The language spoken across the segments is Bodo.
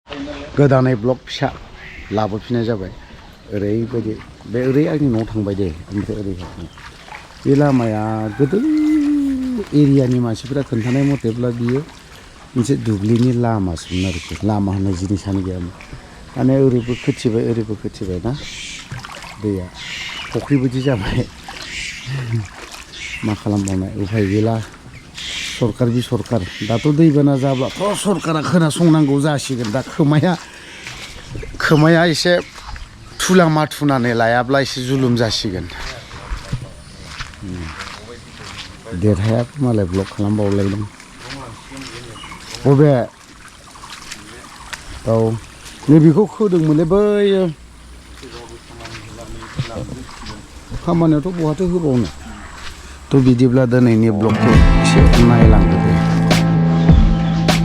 गोदानै ब्लक फिसा लाबोफिननाय जाबाय ओरैबायदि बे ओरै आंनि न'आव थांबाय दे ओमफ्राय ओरै बे लामाया गोदो एरियानि मानसिफोरा खोन्थानाय मथेब्ला बियो मोनसे दुब्लिनि लामासोमोन आरोखि लामा होननाय जिनिसानो गैयामोन दाने ओरैबो खोथिबाय ओरैबो खोथिबाय ना दैया फुख्रि बायदि जाबाय मा खालामबावनाय उफाय गैला सरकार बि सरकार दाथ' दैबाना जाब्लाथ' सरकारा खोनासंनांगौ जासिगोन दा खोमाया एसे थुला माथुनानै लायाब्ला एसे जुलुम जासिगोन देरहाया मालाय ब्लक खालामबावलायदों बबे औ नैबेखौ खोदोंमोनलै बैयो खामानियावथ' बहाथो होबावनो थ' बिदिब्ला दिनैनि ब्लगखौ एसे नायलांदो दे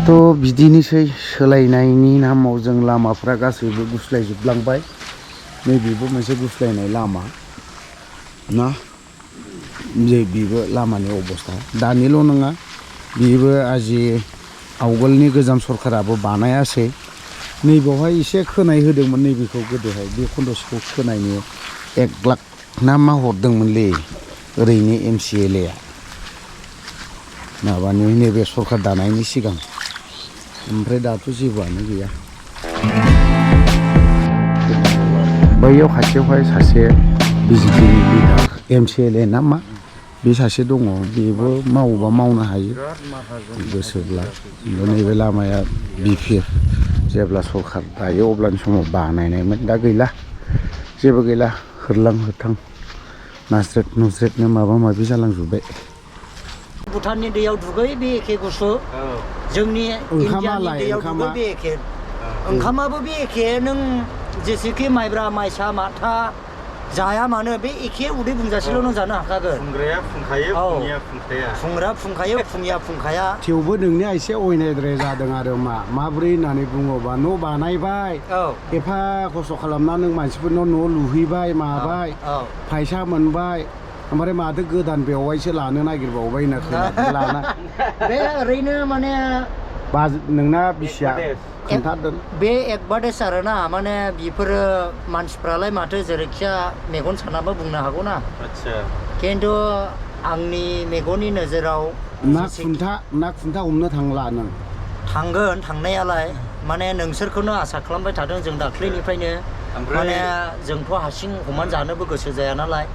थ' बिदिनोसै सोलायनायनि नामाव जों लामाफ्रा गासैबो गुस्लायजोबलांबाय नैबेबो मोनसे गुस्लायनाय लामा ना जे बेबो लामानि अबस्था दानिल' नङा बेबो आजि आवगोलनि गोजाम सरकाराबो बानायासै नैबावहाय एसे खोनाय होदोंमोन नैबेखौ गोदोहाय बे खन्द'सिखौ खोनायनि 1 लाख ना मा हरदोंमोनलै ओरैनो MCLA आ माबानि नैबे सरकार दानायनि सिगां ओमफ्राय दाथ' जेबोआनो गैया बैयाव खाथियावहाय सासे BJPनि लिडार MCLA ना मा बे सासे दङ बेबो मावोबा मावनो हायो गोसोब्ला नैबे लामाया BP जेब्ला सरकार दायो अब्लानि समाव बानायनायमोन दा गैला जेबो गैला होरलां होथां नास्रेट नुस्रेटनो माबा माबि जालांजोब्बाय भुटाननि दैयाव दुगै बे एखे गुसु जोंनि इन्डियानि दैयाव दुगै बे एखे ओंखामाबो बे एखे नों जेसेखि माइब्रा माइसा माथा जाया मानो बे एखे उदै बुंजासेल' नों जानो हाखागोन फुंग्राया फुंखायो फुंनिया फुंखाया फुंग्रा फुंखायो फुंनिया फुंखाया थेवबो नोंनिया एसे अयनायद्राय जादों आरो माब्रै होननानै बुङोबा न' बानायबाय एफा खस्थ' खालामना नों मानसिफोरनाव न' लुहैबाय माबाय फैसा मोनबाय ओमफ्राय माथो गोदान बेवहायसो लानो नागिरबावबाय होनना खोनादों लाना बे ओरैनो माने नोंना बिसिया खोन्थादों बे एडभार्टाइज आरोना माने बेफोरो मानसिफ्रालाय माथो जेरैखिया मेगन सानाबो बुंनो हागौ ना खिन्थु आंनि मेगननि नोजोराव ना खुन्था हमनो थांला नों थांगोन थांनायालाय माने नोंसोरखौनो आसा खालामबाय थादों जों दाख्लैनिफ्रायनो माने जोंथ' हारसिं हमनानै जानोबो गोसो जाया नालाय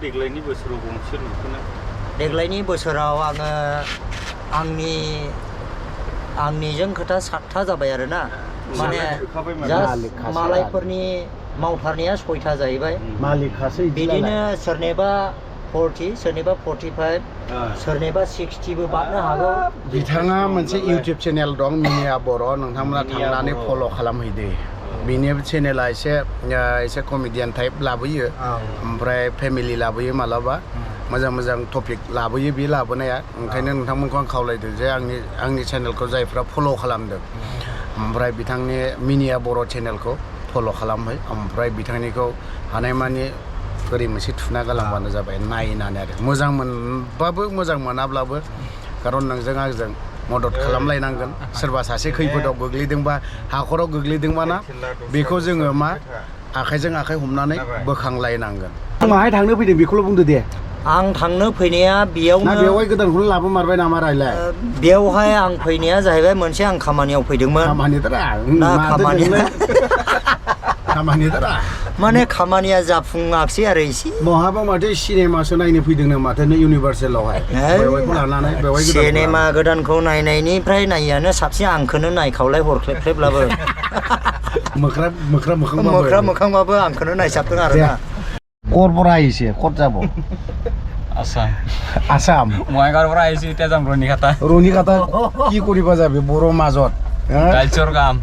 देग्लायनि बोसोराव गंसे नुखोना देग्लायनि बोसोराव आङो आंनिजों खोथा 7था जाबाय आरोना माने जास्ट मालायफोरनि मावथारनाया 6था जाहैबाय मालिकासो बिदिनो सोरनिबा 40 सोरनिबा 45 सोरनिबा 60बो बारनो हागौ बिथाङा मोनसे इउटुब चेनेल दं मिनिया बर' नोंथांमोना थांनानै फल' खालामहैदो बेनि चेनेला एसे कमेडियान टाइप लाबोयो ओमफ्राय फेमिलि लाबोयो मालाबा मोजां टपिक लाबोयो बे लाबोनाया ओंखायनो नोंथांमोनखौ आं खावलायदों जे आंनि चेनेलखौ जायफ्रा फल' खालामदों ओमफ्राय बिथांनि मिनिया बर' चेनेलखौ फल' खालामहै ओमफ्राय बिथांनिखौ हानायमानि ओरै मोनसे थुना गालांबानो जाबाय नायनानै आरो मोजां मोनबाबो मोजां मोनाब्लाबो खारन नोंजों आंजों मदद खालामलायनांगोन सोरबा सासे खैफोदाव गोग्लैदोंबा हाखराव गोग्लैदोंबा ना बेखौ जोङो मा आखाइजों आखाइ हमनानै बोखांलायनांगोन माहाय थांनो फैदों बेखौल' बुंदो दे आं थांनो फैनाया बेयावनो बेवहाय गोदानखौनो लाबोमारबाय नामा रायलाय बेवहाय आं फैनाया जाहैबाय मोनसे आं खामानियाव फैदोंमोन माने खामानिया जाफुङाखसै आरो एसे बहाबा माथो सिनेमासो नायनो फैदोंनो माथो इउनिभार्सेलावहाय बेवहायखौ लानानै सिनेमा गोदानखौ नायनायनिफ्राय नायियानो साबसिन आंखौनो नायखावलाय हरख्लेबख्लेबब्लाबो मोख्रा मोखांबाबो आंखौनो नायसाबदों आरोना ক'ৰপৰা আহিছে ক'ত যাব আসাম বঙাইগাঁৱৰ পৰা আহিছো এতিয়া যাম ৰনিঘাটা কি কৰিব যাবি বৰ মাজত টাইলছৰ কাম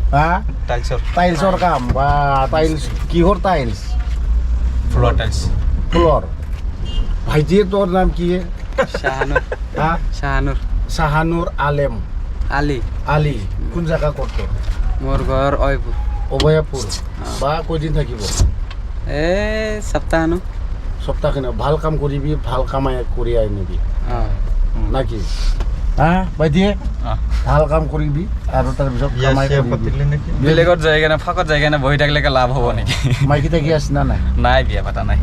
টাইলছৰ কাম বা টাইলছ কিহৰ টাইলছ ফ্ল'ৰ ভাইটিয়ে তোৰ নাম কি শাহানুৰ আলেম আলি কোন জাগা ক'ত মোৰ ঘৰ অভয়াপুৰ বা কৈদিন থাকিব সপ্তাহখানো ভাল কাম কৰিবি ভাল কামাই কৰি আনিবি নাকি बायदि ভাল কাম কৰিবি আৰু তাৰ পিছত কামাই কৰিবি বেলেগত যায় কেনে ফাকত যায় কেনে বহি থাকিলে লাভ হ'ব নেকি মাইকি থাকি আছে না নাই নাই বিয়া পাতা নাই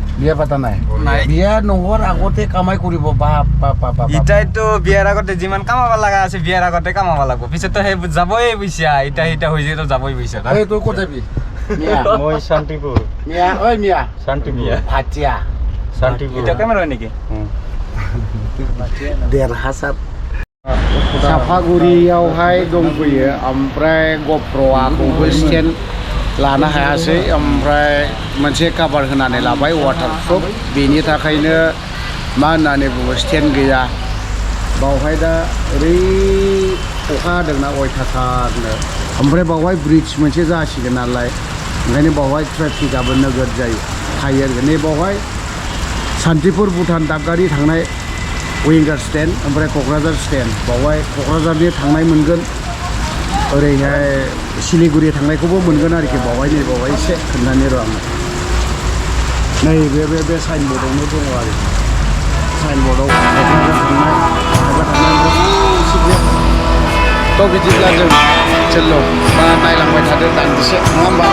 নাই বিয়া নোহোৱাৰ আগতে কামাই কৰিব বাপ বাপ ইটাইতো বিয়াৰ আগতে যিমান কামাব লগা আছে বিয়াৰ আগতে কামাব লাগিব পিছততো সেই যাবই পইচা ইটা হৈ যায় যাবই পইচা এই তই ক'ত যাবি মিয়া মই শান্তিপুৰ মিয়া ঐ মিয়া শান্তিপুৰ ভাটিয়া শান্তিপুৰ এটা কেমেৰা হয় নেকি देरहासार साफागुरियावहाय दंफैयो ओमफ्राय गप्र'आखौबो स्टेन्ड लानो हायासै ओमफ्राय मोनसे काभार होनानै लाबाय वाटारप्रुफ बेनि थाखायनो मा होननानै बुङो स्टेन्ड गैया बावहाय दा ओरै अखा हादोंना अयथासारनो ओमफ्राय बावहाय ब्रिज मोनसे जासिगोन नालाय ओंखायनो बावहाय ट्रेफिकआबो नोगोद जायो थायो आरो नै बावहाय सान्तिपुर भुटान दागगारि थांनाय विंगार स्टेन्ड ओमफ्राय क'क्राझार स्टेन्ड बावहाय क'क्राझारनि थांनाय मोनगोन ओरैहाय सिलिगुरि थांनायखौबो मोनगोन आरोखि बावहाय नै बावहाय एसे खोन्थानि र' आङो नै बे साइनबर्डआवनो दङ आरोखि साइनबर्डआव क'क्राझार थांनाय थ' बिदिब्ला जों चेल्ल' बा नायलांबाय थादो दान्दिसे नङा होमबा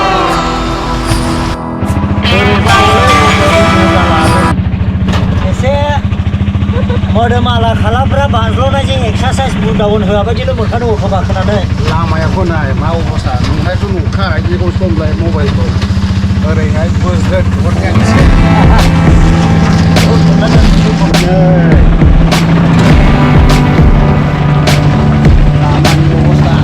एसे मोदोम आला खालामफ्रा बाज्ल'नायजों एक्सारसाइज बुदावन होआबायदिल' मोखानो अखा खोनानै लामायाखौ नाय मा अबस्था नोंहायथ' नुखाय बेखौ समलाय मबाइलखौ ओरैहाय बोज्रेद हरनायानोसै लामानि अबस्था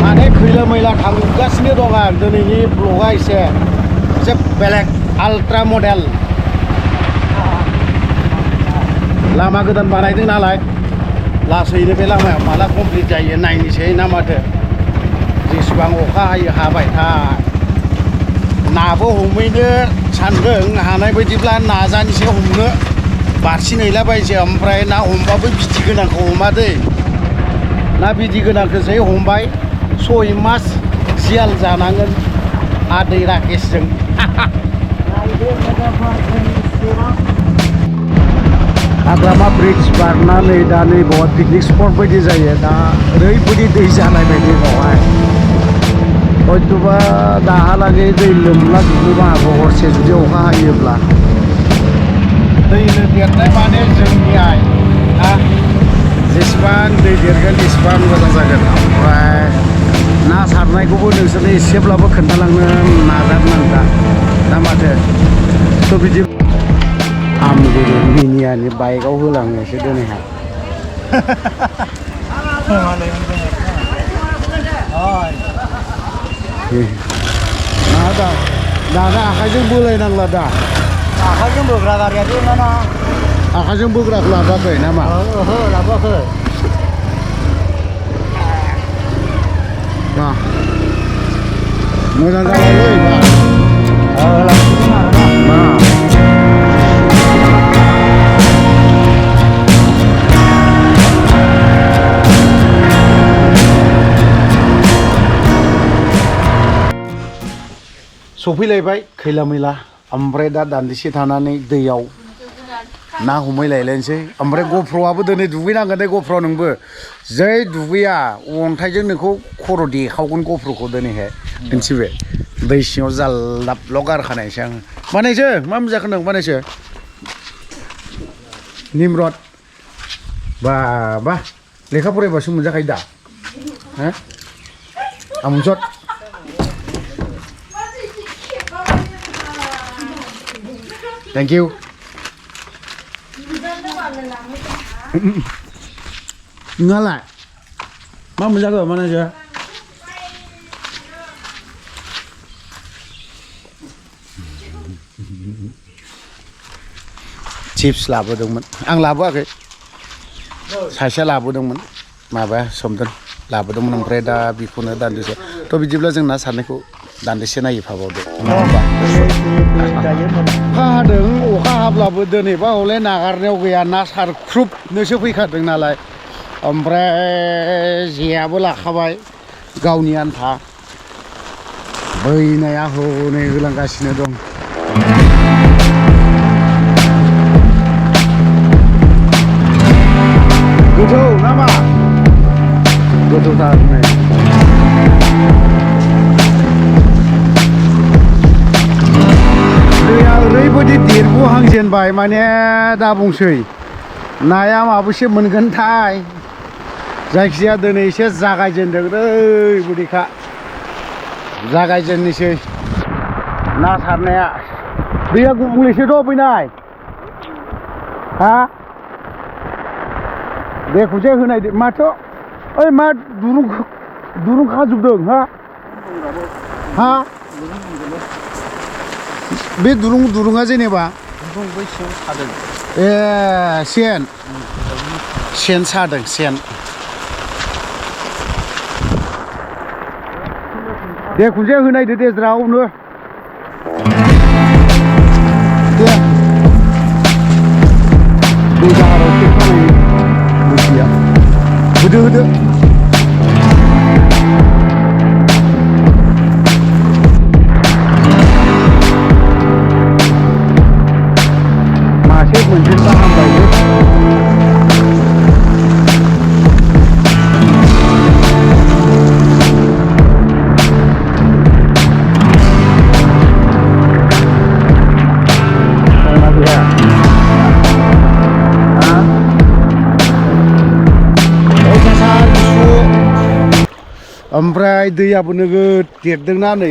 माने खैला मैला थांगासिनो दं आं दिनैनि ब्लगा एसे बेलेग आल्ट्रा मडेल लामा गोदान बानायदों नालाय लासैनो बे लामाया माला कमप्लिट जायो नायनोसै ना माथो जेसेबां अखा हायो हाबाय था नाबो हमहैनो सानदों हानाय बायदिब्ला नाजानोसै हमनो बारसिनहैलाबायसै ओमफ्राय ना हमबाबो बिदि गोनांखौ हमा दै ना बिदि गोनांखौसै हमबाय 6 मास जियाल जानांगोन आदै राकेशजों हाग्रामा ब्रिज बारनानै दा नै बावहाय पिकनिक स्पट बायदि जायो दा ओरैबायदि दै जानाय बायदि बावहाय हयथ'बा दाहालागै दै लोमलाजोबनोबो हागौ हरसे जुदि अखा हायोब्ला दै देरनाय माने जोंनि आइ जेसेबां दै देरगोन एसेबां मोजां जागोन ओमफ्राय ना सारनायखौबो नोंसोरनो एसेब्लाबो खोन्थालांनो नाजानांगोन ना माथो थ' बिदि आमगुरि मिनियानि बाइकआव होलांनोसो दिनैहाय दाना आखाइजों बोलायनांला दा आखाइजों बोग्रा गारियाथ' ना आखाइजों बोग्राखौ लाबोआखै नामा ओहो लाबोआखै मोजां जाबायलै मा सफैलायबाय खैला मैला ओमफ्राय दा दान्दिसे थानानै दैयाव ना हमहैलायलायनोसै ओमफ्राय गफ्र'आबो दिनै दुगैनांगोन दे गफ्र' नोंबो जै दुगैया अन्थाइजों नोंखौ खर' देखावगोन गफ्र'खौ दिनैहाय मिन्थिबाय दै सिङाव जाल्लाबल' गारखानायसै आङो बानायसो मा मोजाखौ नों बानायसो निम्रद बा लेखा फरायबासो मोनजाखायो दा हो आमुजत थेंक इउ नोंहालाय मा मोनजाखो बानायसो चिप्स लाबोदोंमोन आं लाबोआखै सासेया लाबोदोंमोन माबा सोमदोन लाबोदोंमोन ओमफ्राय दा बेखौनो दान्दिसे थ' बिदिब्ला जों ना सारनायखौ दान्दिसे नायफाबावदो नङा होमबा अखा हादों अखा हाब्लाबो दिनैबा हले नागारनायाव गैया ना सारख्रुबनोसो फैखादों नालाय ओमफ्राय जेयाबो लाखाबाय गावनि आन्था बैनाया हनै होलांगासिनो दं गोजौथार नै दैया ओरैबायदि देरबोहांजेनबाय माने दा बुंसै नाया माबैसे मोनगोनथाय जायखिजाया दिनै एसे जागायजेनदों ओरैबायदिखा जागायजेननोसै ना सारनाया दैया गुबुंलेसोथ' फैनाय हा देखौसो होनाय माथो ओइ मा दुरुं खाजोबदों हा बे दुरुङा जेनेबा ए सेन सादों सेन दे खनसे होनायदो दे ज्रावनो दे दै दाहाराव खेबखानाय बोथिया होदो मासे मोनजेनबा हामबायलै ओमफ्राय दैयाबो नोगोद देरदोंना नै